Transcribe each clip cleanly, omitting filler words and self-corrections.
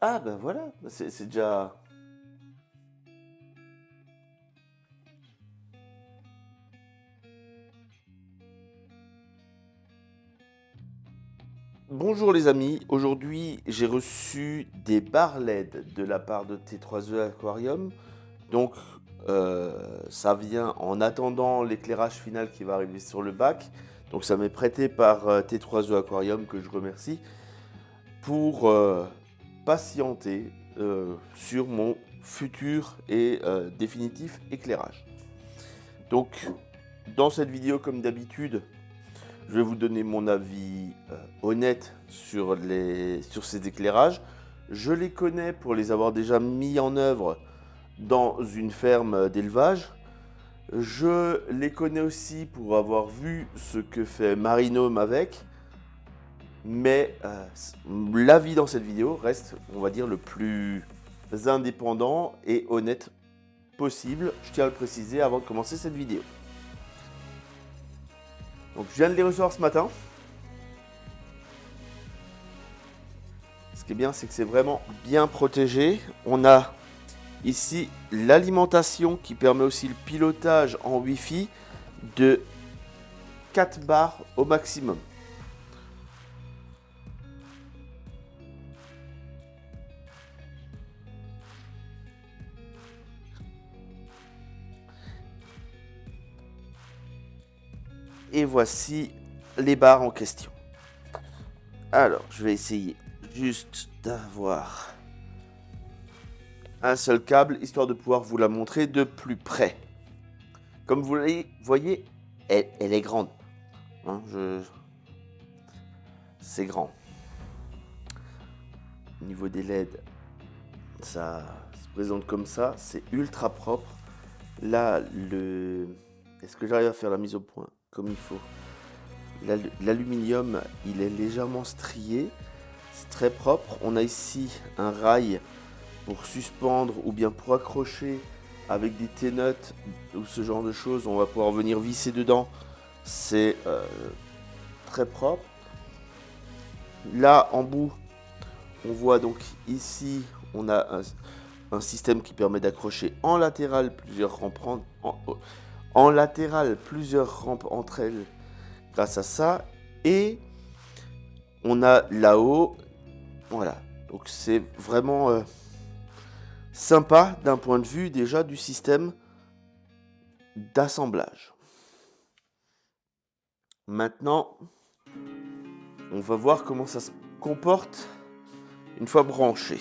Ah ben voilà, c'est déjà... Bonjour les amis, aujourd'hui j'ai reçu des barres LED de la part de T3E Aquarium. Donc ça vient en attendant l'éclairage final qui va arriver sur le bac. Donc ça m'est prêté par T3E Aquarium que je remercie pour patienter sur mon futur et définitif éclairage. Donc dans cette vidéo comme d'habitude, je vais vous donner mon avis honnête sur ces éclairages. Je les connais pour les avoir déjà mis en œuvre dans une ferme d'élevage. Je les connais aussi pour avoir vu ce que fait Marinome avec. Mais l'avis dans cette vidéo reste, on va dire, le plus indépendant et honnête possible. Je tiens à le préciser avant de commencer cette vidéo. Donc je viens de les recevoir ce matin. Ce qui est bien, c'est que c'est vraiment bien protégé. On a ici l'alimentation qui permet aussi le pilotage en Wi-Fi de 4 bars au maximum. Et voici les barres en question. Alors, je vais essayer juste d'avoir un seul câble, histoire de pouvoir vous la montrer de plus près. Comme vous voyez, elle est grande. Hein, c'est grand. Au niveau des LED, ça se présente comme ça. C'est ultra propre. Là, est-ce que j'arrive à faire la mise au point comme il faut? L'aluminium, il est légèrement strié. C'est très propre. On a ici un rail pour suspendre ou bien pour accrocher avec des T-nuts ou ce genre de choses. On va pouvoir venir visser dedans. C'est très propre. Là en bout, on voit donc ici, on a un système qui permet d'accrocher en latéral plusieurs rampes entre elles grâce à ça. Et on a là-haut, voilà. Donc c'est vraiment sympa d'un point de vue déjà du système d'assemblage. Maintenant, on va voir comment ça se comporte une fois branché.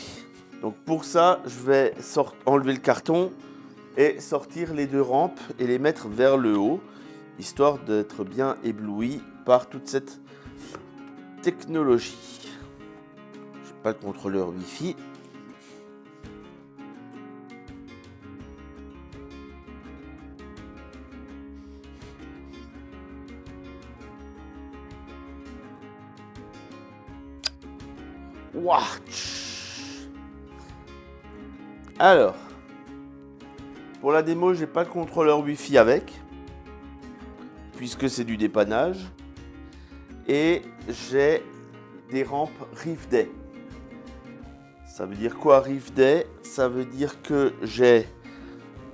Donc pour ça, je vais enlever le carton et sortir les deux rampes et les mettre vers le haut, histoire d'être bien ébloui par toute cette technologie. Je n'ai pas le contrôleur Wi-Fi. Alors, pour la démo, j'ai pas le contrôleur Wi-Fi avec, puisque c'est du dépannage, et j'ai des rampes Reef-Day. Ça veut dire quoi Reef-Day? Ça veut dire que j'ai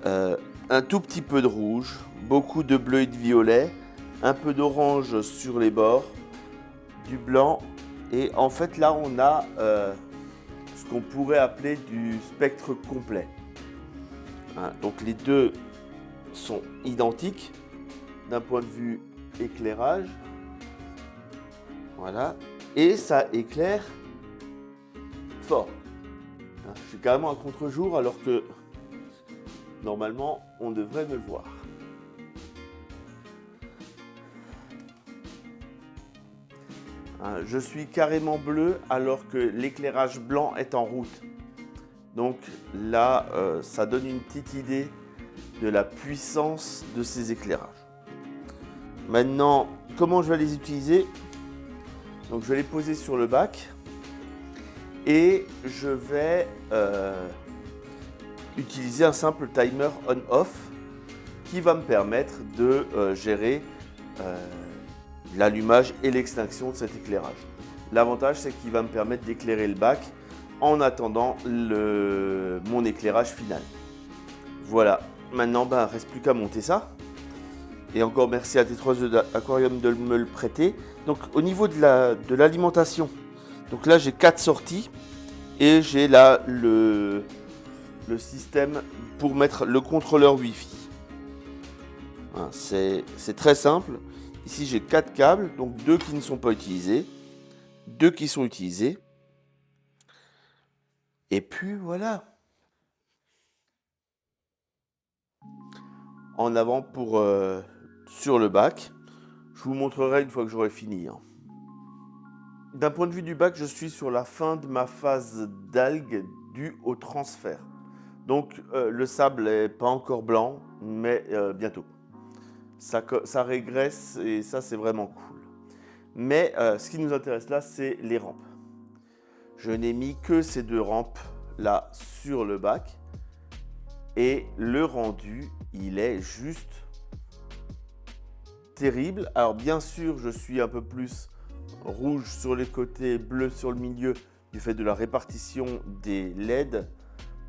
un tout petit peu de rouge, beaucoup de bleu et de violet, un peu d'orange sur les bords, du blanc, et en fait là on a ce qu'on pourrait appeler du spectre complet. Hein, donc les deux sont identiques d'un point de vue éclairage. Voilà. Et ça éclaire fort. Hein, je suis carrément à contre-jour alors que normalement on devrait me le voir. Hein, je suis carrément bleu alors que l'éclairage blanc est en route. Donc là, ça donne une petite idée de la puissance de ces éclairages. Maintenant, comment je vais les utiliser? Donc je vais les poser sur le bac et je vais utiliser un simple timer on-off qui va me permettre de gérer l'allumage et l'extinction de cet éclairage. L'avantage, c'est qu'il va me permettre d'éclairer le bac en attendant mon éclairage final. Voilà, maintenant il ne reste plus qu'à monter ça. Et encore merci à T3E Aquarium de me le prêter. Donc au niveau de l'alimentation, donc là j'ai 4 sorties et j'ai là le système pour mettre le contrôleur Wi-Fi. Hein, c'est très simple. Ici j'ai 4 câbles, donc 2 qui ne sont pas utilisés, 2 qui sont utilisés. Et puis voilà. En avant pour sur le bac. Je vous montrerai une fois que j'aurai fini. Hein. D'un point de vue du bac, je suis sur la fin de ma phase d'algues due au transfert. Donc le sable n'est pas encore blanc, mais bientôt. Ça régresse et ça c'est vraiment cool. Mais ce qui nous intéresse là, c'est les rampes. Je n'ai mis que ces 2 rampes là sur le bac. Et le rendu, il est juste terrible. Alors bien sûr, je suis un peu plus rouge sur les côtés, bleu sur le milieu du fait de la répartition des LED.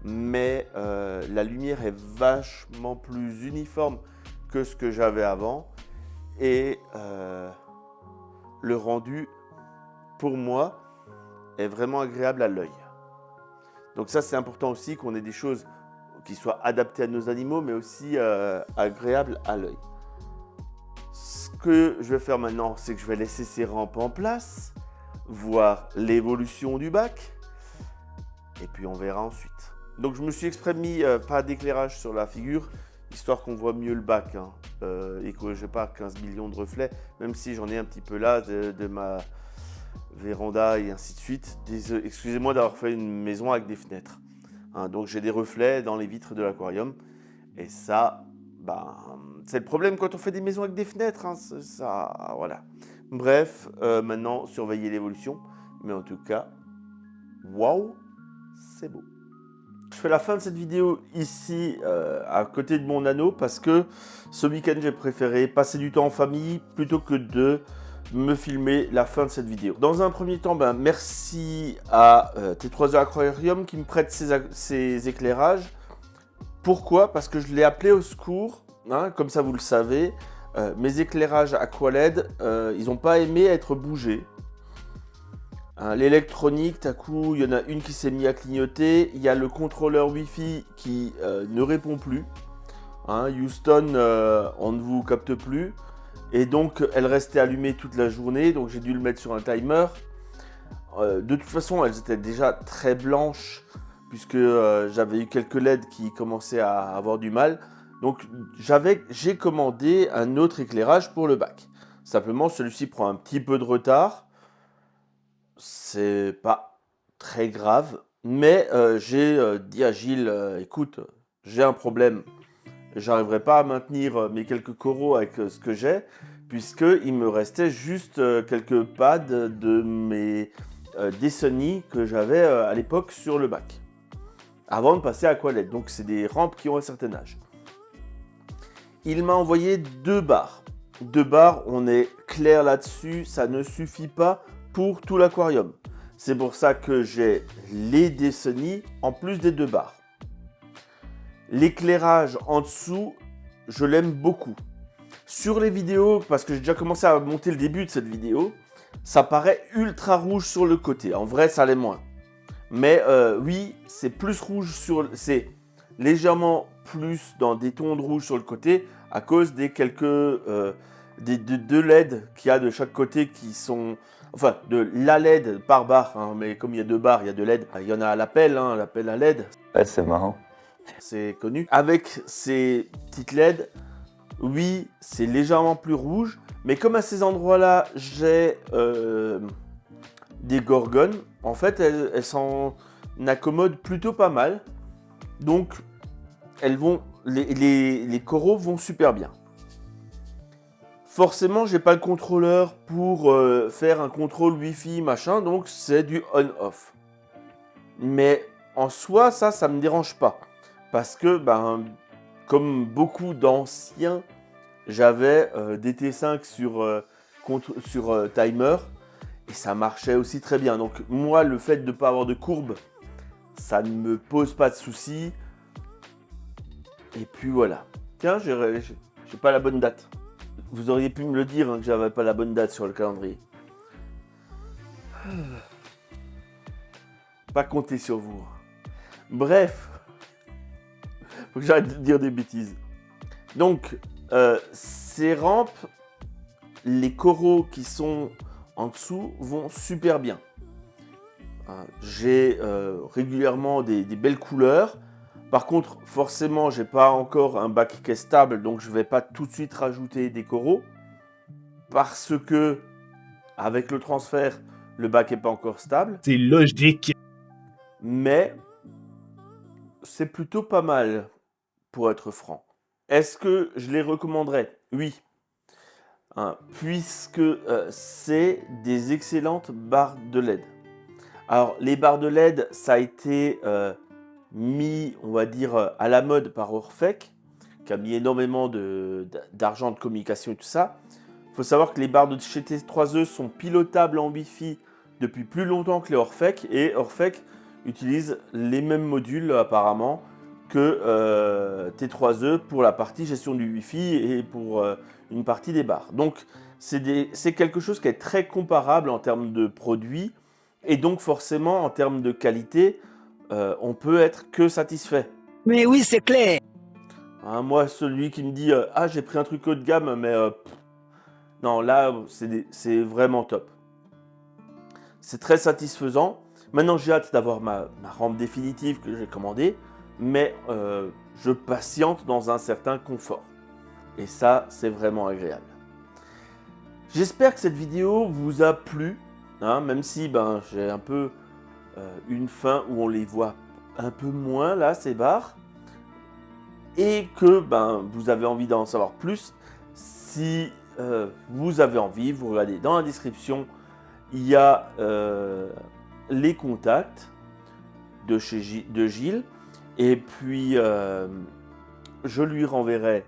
Mais la lumière est vachement plus uniforme que ce que j'avais avant. Et le rendu, pour moi, est vraiment agréable à l'œil. Donc ça, c'est important aussi qu'on ait des choses qui soient adaptées à nos animaux, mais aussi agréables à l'œil. Ce que je vais faire maintenant, c'est que je vais laisser ces rampes en place, voir l'évolution du bac, et puis on verra ensuite. Donc je me suis exprès mis pas d'éclairage sur la figure, histoire qu'on voit mieux le bac, hein, et que je n'ai pas 15 millions de reflets, même si j'en ai un petit peu là de ma véranda et ainsi de suite. Excusez-moi d'avoir fait une maison avec des fenêtres. Hein, donc j'ai des reflets dans les vitres de l'aquarium. Et ça, c'est le problème quand on fait des maisons avec des fenêtres. Hein, ça, voilà. Bref, maintenant, surveillez l'évolution. Mais en tout cas, waouh, c'est beau. Je fais la fin de cette vidéo ici, à côté de mon anneau, parce que ce week-end, j'ai préféré passer du temps en famille plutôt que de me filmer la fin de cette vidéo. Dans un premier temps, merci à T3E Aquarium qui me prête ses éclairages. Pourquoi? Parce que je l'ai appelé au secours, hein, comme ça vous le savez. Mes éclairages Aqualed, ils n'ont pas aimé être bougés. Hein, l'électronique, tout à coup, il y en a une qui s'est mise à clignoter. Il y a le contrôleur Wi-Fi qui ne répond plus. Hein, Houston, on ne vous capte plus. Et donc, elle restait allumée toute la journée, donc j'ai dû le mettre sur un timer. De toute façon, elles étaient déjà très blanches, puisque j'avais eu quelques LED qui commençaient à avoir du mal. Donc, j'ai commandé un autre éclairage pour le bac. Simplement, celui-ci prend un petit peu de retard. C'est pas très grave, mais j'ai dit à Gilles, écoute, j'ai un problème. J'arriverai pas à maintenir mes quelques coraux avec ce que j'ai, puisqu'il me restait juste quelques pads de mes Dessony que j'avais à l'époque sur le bac, avant de passer à Aqualed. Donc c'est des rampes qui ont un certain âge. Il m'a envoyé 2 barres. 2 barres, on est clair là-dessus, ça ne suffit pas pour tout l'aquarium. C'est pour ça que j'ai les Dessony en plus des 2 barres. L'éclairage en dessous, je l'aime beaucoup. Sur les vidéos, parce que j'ai déjà commencé à monter le début de cette vidéo, ça paraît ultra rouge sur le côté. En vrai, ça l'est moins. Mais oui, c'est plus rouge c'est légèrement plus dans des tons de rouge sur le côté à cause des quelques des 2 LED qu'il y a de chaque côté qui sont... Enfin, de la LED par barre, hein, mais comme il y a 2 barres, il y a 2 LED. Il y en a à l'appel, hein, l'appel à LED. Ouais, c'est marrant. C'est connu. Avec ces petites LED, oui, c'est légèrement plus rouge. Mais comme à ces endroits-là, j'ai des gorgones, en fait, elles s'en accommodent plutôt pas mal. Donc, les coraux vont super bien. Forcément, j'ai pas le contrôleur pour faire un contrôle Wi-Fi, machin, donc c'est du on-off. Mais en soi, ça me dérange pas. Parce que, comme beaucoup d'anciens, j'avais des T5 sur timer et ça marchait aussi très bien. Donc moi, le fait de ne pas avoir de courbe ça ne me pose pas de soucis. Et puis voilà. Tiens, j'ai pas la bonne date. Vous auriez pu me le dire hein, que j'avais pas la bonne date sur le calendrier. Pas compter sur vous. Bref, faut que j'arrête de dire des bêtises. Donc, ces rampes, les coraux qui sont en dessous vont super bien. J'ai régulièrement des belles couleurs. Par contre, forcément, j'ai pas encore un bac qui est stable, donc je vais pas tout de suite rajouter des coraux. Parce que, avec le transfert, le bac n'est pas encore stable. C'est logique. Mais c'est plutôt pas mal, pour être franc. Est-ce que je les recommanderais? Oui. Puisque c'est des excellentes barres de LED. Alors, les barres de LED, ça a été mis, on va dire, à la mode par Orphec, qui a mis énormément d'argent de communication et tout ça. Il faut savoir que les barres de chez T3E sont pilotables en Wi-Fi depuis plus longtemps que les Orphec, et Orphec utilise les mêmes modules apparemment que T3E pour la partie gestion du Wi-Fi et pour une partie des barres. Donc c'est quelque chose qui est très comparable en termes de produits, et donc forcément en termes de qualité, on peut être que satisfait. Mais oui, c'est clair. Moi, celui qui me dit « Ah, j'ai pris un truc haut de gamme, mais non, là, c'est vraiment top. » C'est très satisfaisant. Maintenant, j'ai hâte d'avoir ma rampe définitive que j'ai commandée, mais je patiente dans un certain confort. Et ça, c'est vraiment agréable. J'espère que cette vidéo vous a plu, même si j'ai un peu une fin où on les voit un peu moins, là, ces barres. Et que vous avez envie d'en savoir plus. Si vous avez envie, vous regardez dans la description, il y a les contacts de Gilles. Et puis, je lui renverrai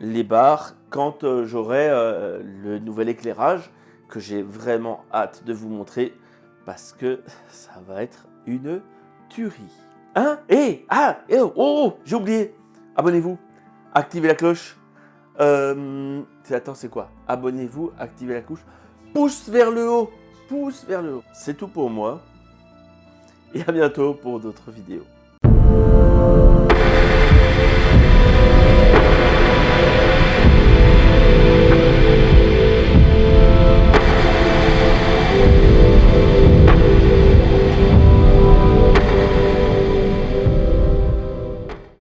les barres quand j'aurai le nouvel éclairage que j'ai vraiment hâte de vous montrer parce que ça va être une tuerie. J'ai oublié. Abonnez-vous, activez la cloche. Attends, c'est quoi? Abonnez-vous, activez la cloche. Pouce vers le haut. Pouce vers le haut. C'est tout pour moi. Et à bientôt pour d'autres vidéos.